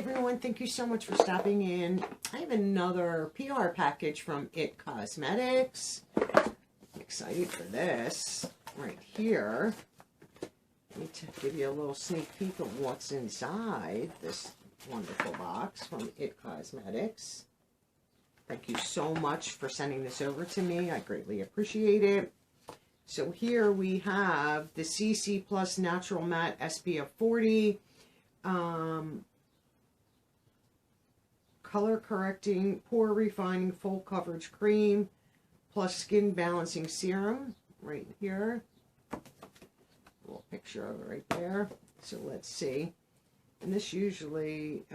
everyone. Thank you so much for stopping in. I have another PR package from IT Cosmetics. I'm excited for this right here. I need to give you a little sneak peek of what's inside this wonderful box from IT Cosmetics. Thank you so much for sending this over to me. I greatly appreciate it. So here we have the CC Plus Natural Matte SPF 40 color correcting, pore refining, full coverage cream plus skin balancing serum right here. A little picture of it right there. So let's see. And this usually,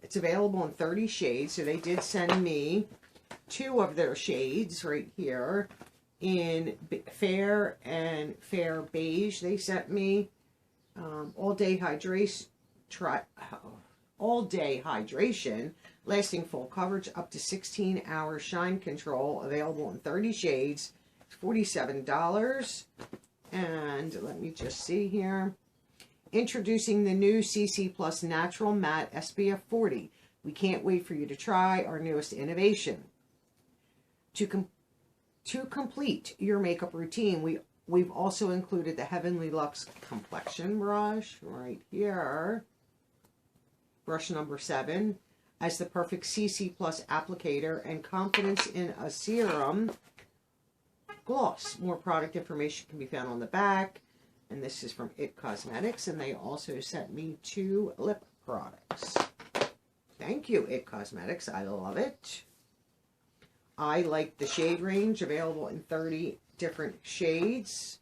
it's available in 30 shades. So they did send me 2 of their shades right here in fair and fair beige. They sent me all day hydration, lasting full coverage up to 16 hours, shine control, available in 30 shades. It's $47. And let me just see here. Introducing the new CC Plus Natural Matte SPF 40. We can't wait for you to try our newest innovation. To complete your makeup routine, we've also included the Heavenly Luxe Complexion Brush right here. Brush number 7 as the perfect CC Plus applicator and confidence in a serum gloss. More product information can be found on the back. And this is from IT Cosmetics, and they also sent me 2 lip products. Thank you, IT Cosmetics. I love it. I like the shade range, available in 30 different shades.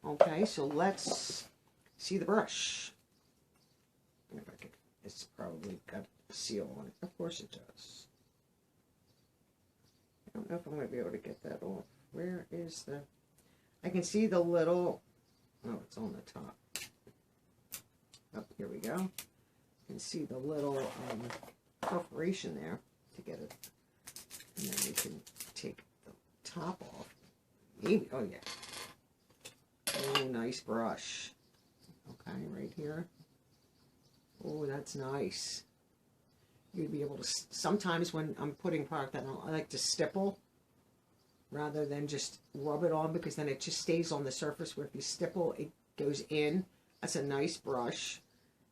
Okay, so let's see the brush. If I could, it's probably got a seal on it. Of course it does. I don't know if I'm going to be able to get that off. Where is the... I can see the little... Oh, it's on the top. Oh, here we go. You can see the little perforation there to get it. And then you can take the top off. Maybe, oh yeah. Oh, nice brush. Okay, right here. Oh, that's nice. You'd be able to, sometimes when I'm putting product on, I like to stipple rather than just rub it on, because then it just stays on the surface, where if you stipple, it goes in. That's a nice brush.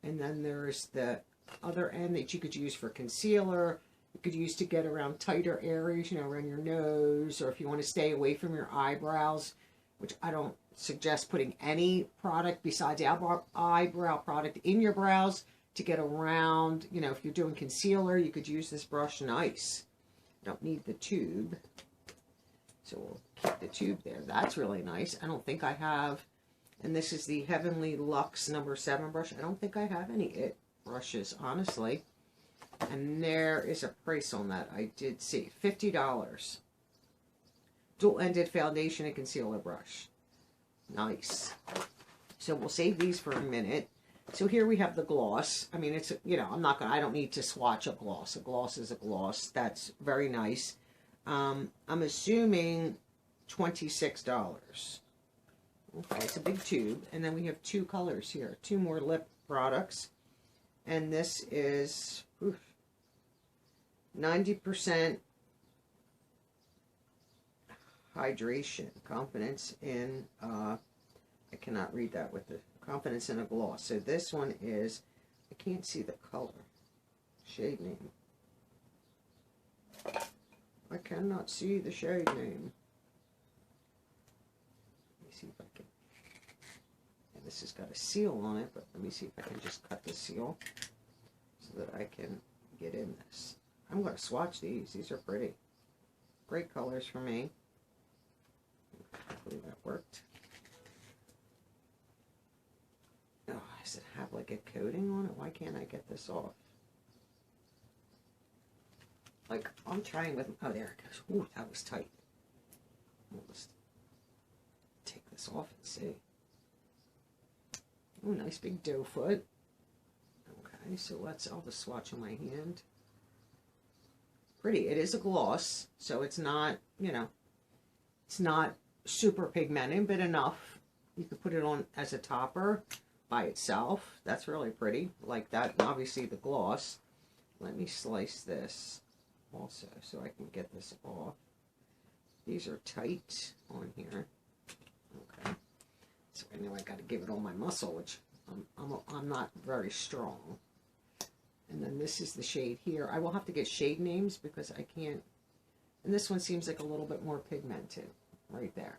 And then there's the other end that you could use for concealer. You could use to get around tighter areas, you know, around your nose, or if you want to stay away from your eyebrows, which I don't suggest putting any product besides eyebrow product in your brows to get around. You know, if you're doing concealer, you could use this brush nice. You don't need the tube. So we'll keep the tube there. That's really nice. I don't think I have, and this is the Heavenly Luxe number 7 brush. I don't think I have any IT brushes, honestly. And there is a price on that. I did see $50. Dual-ended foundation and concealer brush. Nice. So we'll save these for a minute. So here we have the gloss. I mean, it's, you know, I don't need to swatch a gloss. A gloss is a gloss. That's very nice. I'm assuming $26. Okay, it's a big tube. And then we have 2 colors here. 2 more lip products. And this is 90% hydration. Confidence in, I cannot read that with the confidence in a gloss. So this one is, I can't see the color. Shade name. I cannot see the shade name. Let me see if I can. And this has got a seal on it, but let me see if I can just cut the seal so that I can get in this. I'm going to swatch these. These are pretty. Great colors for me. Hopefully that worked. Oh, does it have like a coating on it? Why can't I get this off? Like, I'm trying with, oh, there it goes. Ooh, that was tight. We'll just take this off and see. Ooh, nice big doe foot. Okay, so I'll just swatch on my hand. Pretty. It is a gloss, so it's not, you know, it's not super pigmented, but enough. You could put it on as a topper, by itself. That's really pretty, like that. And obviously the gloss. Let me slice this also so I can get this off. These are tight on here. Okay. So I know I got to give it all my muscle, which I'm not very strong. And then this is the shade here. I will have to get shade names because I can't. And this one seems like a little bit more pigmented right there.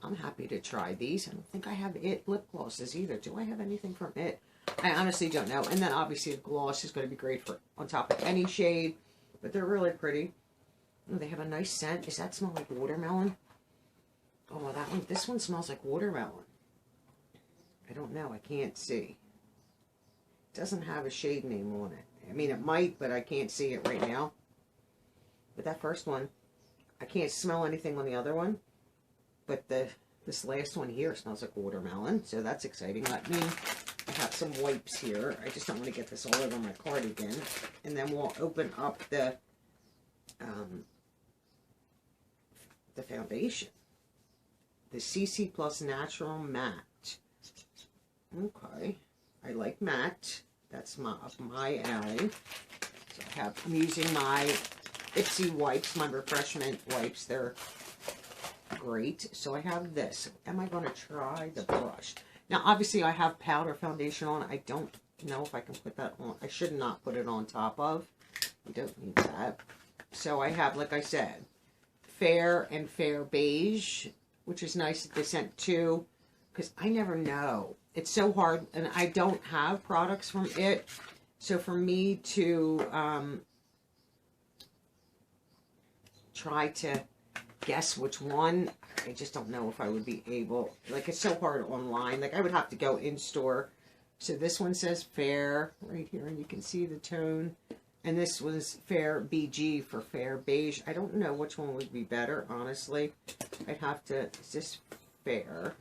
I'm happy to try these. I don't think I have IT lip glosses either. Do I have anything from IT? I honestly don't know. And then obviously the gloss is going to be great for on top of any shade. But they're really pretty. Oh, they have a nice scent. Does that smell like watermelon? Oh, that one. This one smells like watermelon. I don't know. I can't see. It doesn't have a shade name on it. I mean, it might, but I can't see it right now. But that first one, I can't smell anything on the other one. But this last one here smells like watermelon, so that's exciting. Let me have some wipes here. I just don't want to get this all over my cardigan. And then we'll open up the foundation. The CC Plus Natural Matte. Okay. I like matte. That's up my alley. So I'm using my IPSY wipes, my refreshment wipes. They're great. So I have this. Am I going to try the brush? Now, obviously, I have powder foundation on. I don't know if I can put that on. I should not put it on top of. I don't need that. So I have, like I said, Fair and Fair Beige, which is nice that they sent two, because I never know. It's so hard, and I don't have products from IT. So for me to try to guess which one, I just don't know if I would be able. Like, it's so hard online. Like, I would have to go in store. So this one says Fair right here, and you can see the tone. And this was Fair BG for Fair Beige. I don't know which one would be better, honestly. I'd have to, is this Fair?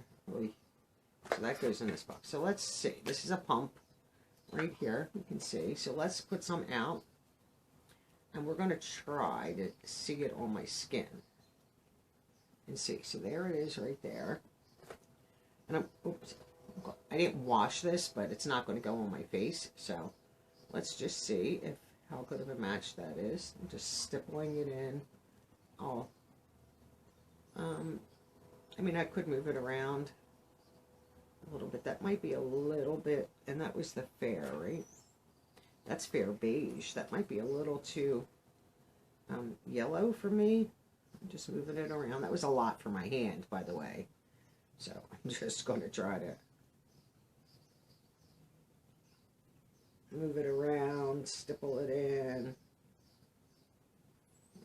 So that goes in this box. So let's see. This is a pump right here. You can see. So let's put some out. And we're going to try to see it on my skin. And see. So there it is right there. And oops, I didn't wash this, but it's not going to go on my face. So let's just see how good of a match that is. I'm just stippling it in. Oh. I mean, I could move it around a little bit. That might be a little bit, and that was the Fair, right? That's Fair Beige. That might be a little too yellow for me. I'm just moving it around. That was a lot for my hand, by the way. So I'm just going to try to move it around, stipple it in.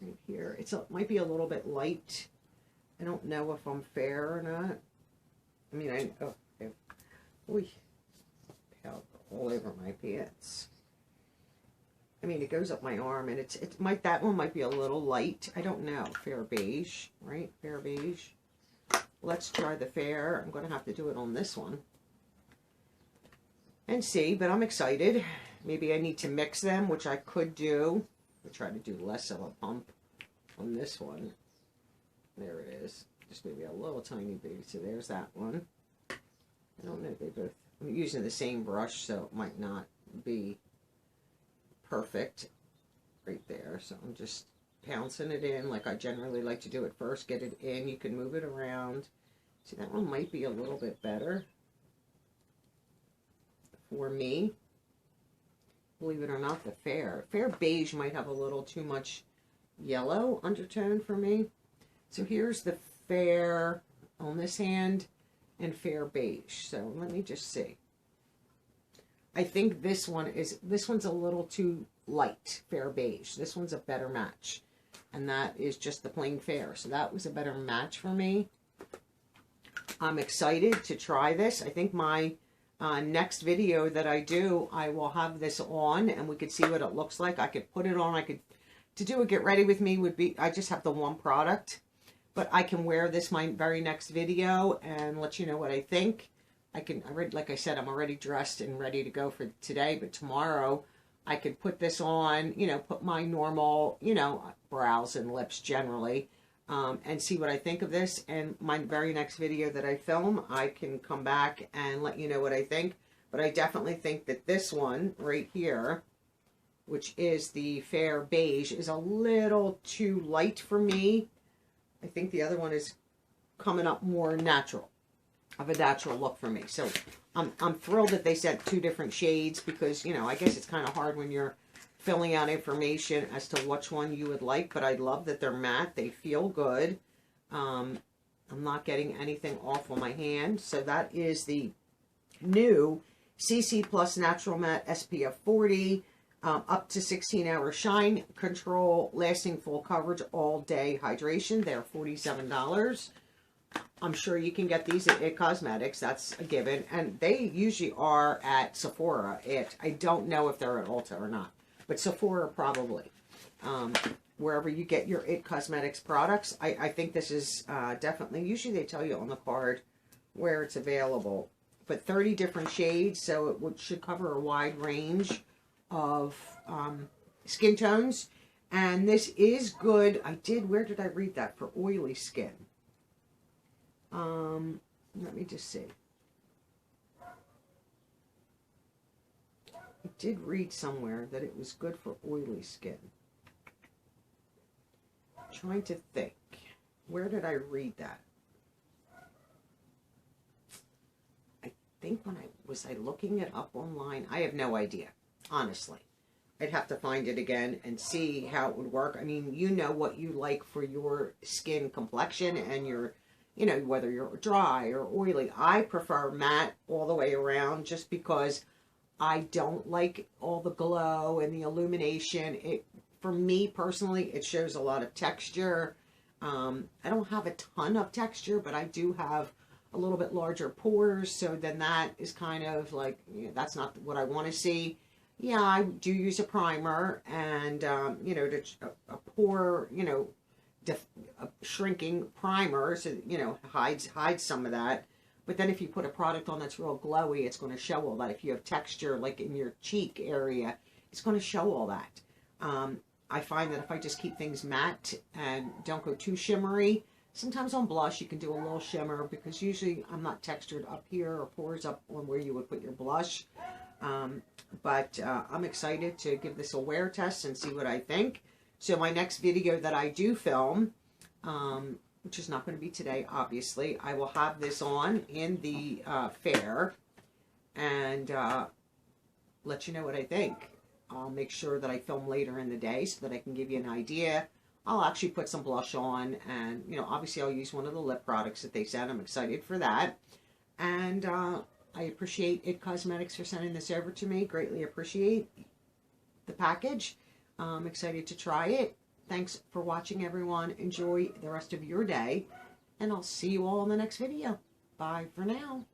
Right here. It might be a little bit light. I don't know if I'm fair or not. I mean, Ooh, powder all over my pants. I mean, it goes up my arm, and that one might be a little light. I don't know. Fair Beige, right? Fair Beige. Let's try the Fair. I'm going to have to do it on this one and see, but I'm excited. Maybe I need to mix them, which I could do. I'll try to do less of a pump on this one. There it is. Just maybe a little tiny bit. So there's that one. I don't know if they both, I'm using the same brush, so it might not be perfect right there. So I'm just pouncing it in like I generally like to do it first. Get it in. You can move it around. See, that one might be a little bit better for me. Believe it or not, the Fair Beige might have a little too much yellow undertone for me. So here's the Fair on this hand and Fair Beige. So let me just see. I think this one's a little too light, Fair Beige. This one's a better match. And that is just the plain Fair. So that was a better match for me. I'm excited to try this. I think my next video that I do, I will have this on and we could see what it looks like. I could put it on. To do a get ready with me would be, I just have the one product. But I can wear this my very next video and let you know what I think. Like I said, I'm already dressed and ready to go for today. But tomorrow, I could put this on, put my normal, brows and lips generally. and see what I think of this. And my very next video that I film, I can come back and let you know what I think. But I definitely think that this one right here, which is the Fair Beige, is a little too light for me. I think the other one is coming up more natural, of a natural look for me. So I'm thrilled that they sent 2 different shades, because, you know, I guess it's kind of hard when you're filling out information as to which one you would like, but I love that they're matte. They feel good. I'm not getting anything off on my hand. So that is the new CC Plus Natural Matte SPF 40, up to 16-hour shine control, lasting full coverage, all day hydration. They're $47. I'm sure you can get these at IT Cosmetics. That's a given. And they usually are at Sephora. I don't know if they're at Ulta or not, but Sephora probably. Wherever you get your IT Cosmetics products, I think this is definitely, usually they tell you on the card where it's available. But 30 different shades, so it should cover a wide range of skin tones. And this is good. Where did I read that? For oily skin. Let me just see. I did read somewhere that it was good for oily skin. I'm trying to think. Where did I read that? I think was I looking it up online? I have no idea, honestly. I'd have to find it again and see how it would work. I mean, you know what you like for your skin complexion and your, you know, whether you're dry or oily. I prefer matte all the way around, just because I don't like all the glow and the illumination. For me personally, it shows a lot of texture. I don't have a ton of texture, but I do have a little bit larger pores, so then that is kind of like, you know, that's not what I want to see. Yeah, I do use a primer, and you know, a pore, you know, a shrinking primer, so, you know, hides some of that. But then if you put a product on that's real glowy, it's going to show all that. If you have texture, like in your cheek area, it's going to show all that. I find that if I just keep things matte and don't go too shimmery, sometimes on blush you can do a little shimmer, because usually I'm not textured up here or pores up on where you would put your blush. But I'm excited to give this a wear test and see what I think. So my next video that I do film, which is not going to be today, obviously, I will have this on in the fair and let you know what I think. I'll make sure that I film later in the day so that I can give you an idea. I'll actually put some blush on, and, you know, obviously I'll use one of the lip products that they sent. I'm excited for that. And I appreciate IT Cosmetics for sending this over to me. Greatly appreciate the package. I'm excited to try it. Thanks for watching, everyone. Enjoy the rest of your day, and I'll see you all in the next video. Bye for now.